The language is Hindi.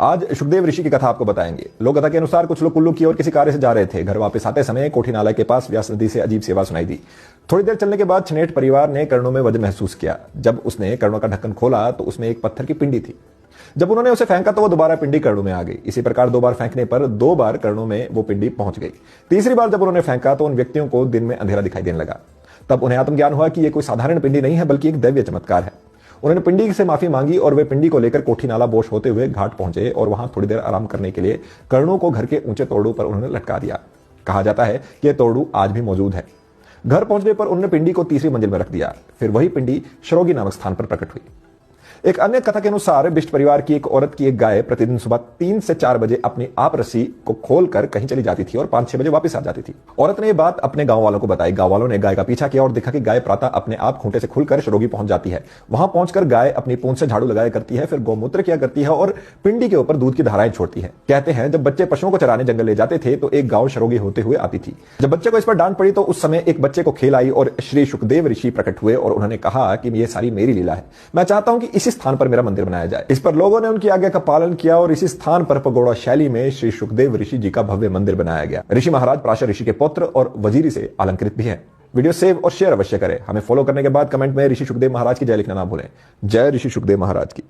आज सुखदेव ऋषि की कथा आपको बताएंगे। लोक कथा के अनुसार कुछ लोग कुल्लू की ओर किसी कार्य से जा रहे थे। घर वापस आते समय कोठी नाला के पास व्यास नदी से अजीब सेवा सुनाई दी। थोड़ी देर चलने के बाद छनेट परिवार ने कर्णों में वजन महसूस किया। जब उसने कर्णों का ढक्कन खोला तो उसमें एक पत्थर की पिंडी थी। जब उन्होंने उसे फेंका तो वो दोबारा पिंडी कर्णों में आ गई। इसी प्रकार 2 बार फेंकने पर 2 बार कर्णों में वो पिंडी पहुंच गई। तीसरी बार जब उन्होंने फेंका तो उन व्यक्तियों को दिन में अंधेरा दिखाई देने लगा। तब उन्हें आत्मज्ञान हुआ कि यह कोई साधारण पिंडी नहीं है बल्कि एक दैवीय चमत्कार है। उन्होंने पिंडी से माफी मांगी और वे पिंडी को लेकर कोठी नाला बोश होते हुए घाट पहुंचे और वहां थोड़ी देर आराम करने के लिए कर्णों को घर के ऊंचे तोड़ू पर उन्होंने लटका दिया। कहा जाता है कि यह तोड़ू आज भी मौजूद है। घर पहुंचने पर उन्होंने पिंडी को तीसरी मंजिल में रख दिया। फिर वही पिंडी शरोगी नामक स्थान पर प्रकट हुई। एक अन्य कथा के अनुसार बिष्ट परिवार की एक औरत की एक गाय प्रतिदिन सुबह 3 से 4 बजे अपनी आप रस्सी को खोलकर कहीं चली जाती थी और 5-6 बजे वापस आ जाती थी। औरत ने यह बात अपने गांव वालों को बताई। गांव वालों ने गाय का पीछा किया और देखा कि गाय प्रातः अपने आप खूंटे से खुलकर शरोगी पहुंच जाती है। वहां पहुंचकर गाय अपनी पूंछ से झाड़ू लगाया करती है, फिर गौमूत्र किया करती है और पिंडी के ऊपर दूध की धाराएं छोड़ती है। कहते हैं जब बच्चे पशुओं को चराने जंगल ले जाते थे तो एक गांव शरोगी होते हुए आती थी। जब बच्चे को इस पर डांट पड़ी तो उस समय एक बच्चे को खेल आई और श्री सुखदेव ऋषि प्रकट हुए और उन्होंने कहा कि यह सारी मेरी लीला है। मैं चाहता हूं कि इसी स्थान पर मेरा मंदिर बनाया जाए। इस पर लोगों ने उनकी आज्ञा का पालन किया और इसी स्थान पर पगोड़ा शैली में श्री सुखदेव ऋषि जी का भव्य मंदिर बनाया गया। ऋषि महाराज पराशर ऋषि के पुत्र और वजीरी से अलंकृत भी है। वीडियो सेव और शेयर अवश्य करें। हमें फॉलो करने के बाद कमेंट में ऋषि सुखदेव महाराज की जय लिखना ना भूलें। जय ऋषि सुखदेव महाराज की।